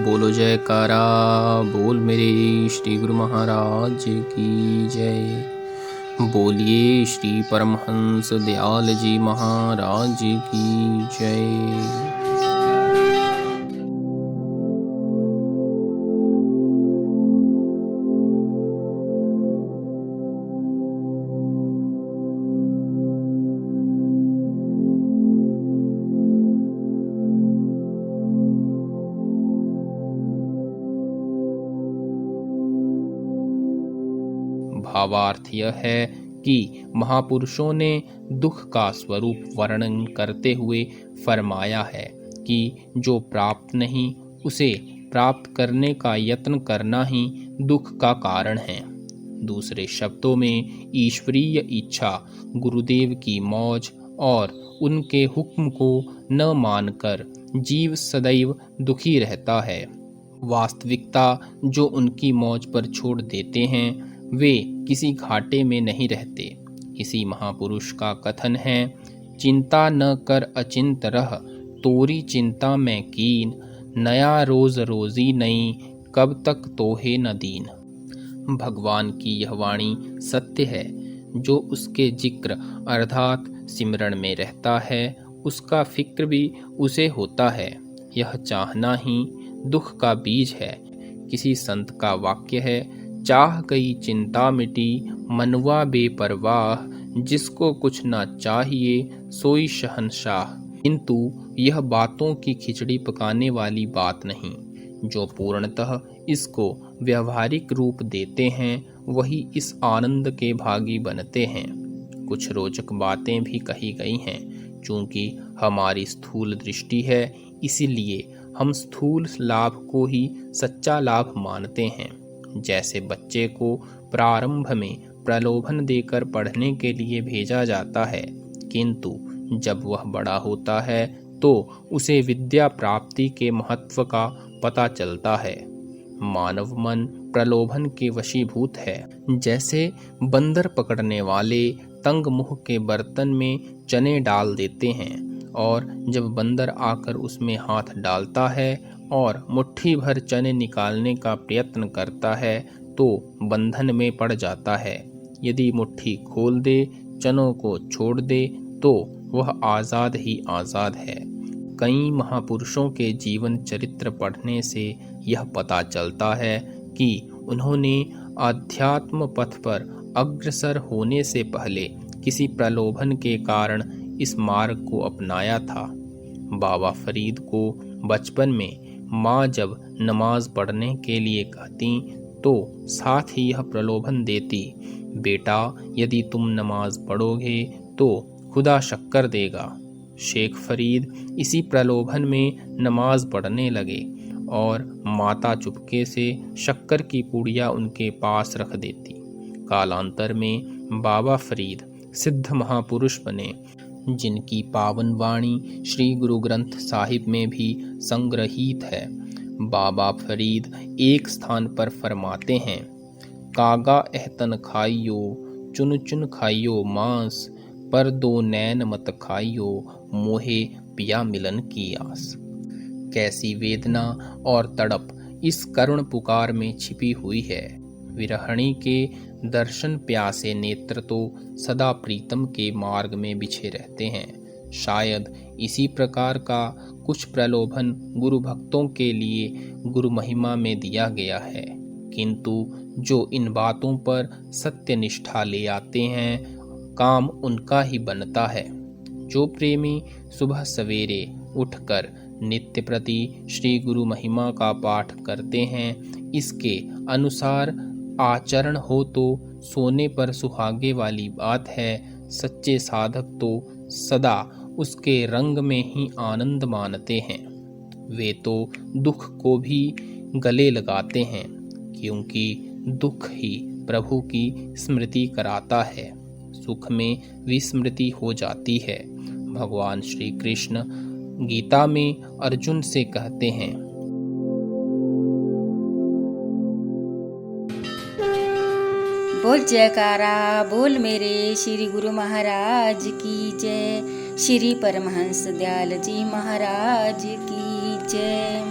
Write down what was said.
बोलो जयकारा बोल मेरे श्री गुरु महाराज की जय। बोलिए श्री परमहंस दयाल जी महाराज की जय। भावार्थ यह है कि महापुरुषों ने दुख का स्वरूप वर्णन करते हुए फरमाया है कि जो प्राप्त नहीं उसे प्राप्त करने का यत्न करना ही दुख का कारण है। दूसरे शब्दों में ईश्वरीय इच्छा, गुरुदेव की मौज और उनके हुक्म को न मानकर जीव सदैव दुखी रहता है। वास्तविकता जो उनकी मौज पर छोड़ देते हैं वे किसी घाटे में नहीं रहते। किसी महापुरुष का कथन है, चिंता न कर अचिंत रह, तोरी चिंता में कीन, नया रोज रोजी नई, कब तक तोहे न दीन। भगवान की यह वाणी सत्य है। जो उसके जिक्र अर्थात सिमरण में रहता है उसका फिक्र भी उसे होता है। यह चाहना ही दुख का बीज है। किसी संत का वाक्य है, चाह गई चिंता मिटी, मनवा बेपरवाह, जिसको कुछ ना चाहिए सोई शहंशाह। किंतु यह बातों की खिचड़ी पकाने वाली बात नहीं। जो पूर्णतः इसको व्यवहारिक रूप देते हैं वही इस आनंद के भागी बनते हैं। कुछ रोचक बातें भी कही गई हैं। चूंकि हमारी स्थूल दृष्टि है इसीलिए हम स्थूल लाभ को ही सच्चा लाभ मानते हैं। जैसे बच्चे को प्रारंभ में प्रलोभन देकर पढ़ने के लिए भेजा जाता है, किंतु जब वह बड़ा होता है तो उसे विद्या प्राप्ति के महत्व का पता चलता है। मानव मन प्रलोभन के वशीभूत है। जैसे बंदर पकड़ने वाले तंग मुंह के बर्तन में चने डाल देते हैं और जब बंदर आकर उसमें हाथ डालता है और मुट्ठी भर चने निकालने का प्रयत्न करता है तो बंधन में पड़ जाता है। यदि मुट्ठी खोल दे, चनों को छोड़ दे तो वह आज़ाद ही आज़ाद है। कई महापुरुषों के जीवन चरित्र पढ़ने से यह पता चलता है कि उन्होंने आध्यात्म पथ पर अग्रसर होने से पहले किसी प्रलोभन के कारण इस मार्ग को अपनाया था। बाबा फरीद को बचपन में माँ जब नमाज पढ़ने के लिए कहती तो साथ ही यह प्रलोभन देती, बेटा यदि तुम नमाज पढ़ोगे तो खुदा शक्कर देगा। शेख फरीद इसी प्रलोभन में नमाज पढ़ने लगे और माता चुपके से शक्कर की पुड़िया उनके पास रख देती। कालांतर में बाबा फरीद सिद्ध महापुरुष बने, जिनकी पावन वाणी श्री गुरु ग्रंथ साहिब में भी संग्रहीत है। बाबा फरीद एक स्थान पर फरमाते हैं, कागा एहतन खाइयो, चुन चुन खाइयो मांस, पर दो नैन मत खाइयो, मोहे पिया मिलन की आस। कैसी वेदना और तड़प इस करुण पुकार में छिपी हुई है। विरहणी के दर्शन प्यासे नेत्र तो सदा प्रीतम के मार्ग में बिछे रहते हैं। शायद इसी प्रकार का कुछ प्रलोभन गुरु भक्तों के लिए गुरु महिमा में दिया गया है, किंतु जो इन बातों पर सत्य निष्ठा ले आते हैं काम उनका ही बनता है। जो प्रेमी सुबह सवेरे उठकर नित्य प्रति श्री गुरु महिमा का पाठ करते हैं, इसके अनुसार आचरण हो तो सोने पर सुहागे वाली बात है। सच्चे साधक तो सदा उसके रंग में ही आनंद मानते हैं। वे तो दुख को भी गले लगाते हैं, क्योंकि दुख ही प्रभु की स्मृति कराता है। सुख में विस्मृति हो जाती है। भगवान श्री कृष्ण गीता में अर्जुन से कहते हैं, बोल जयकारा बोल मेरे श्री गुरु महाराज की जय। श्री परमहंस दयाल जी महाराज की जय।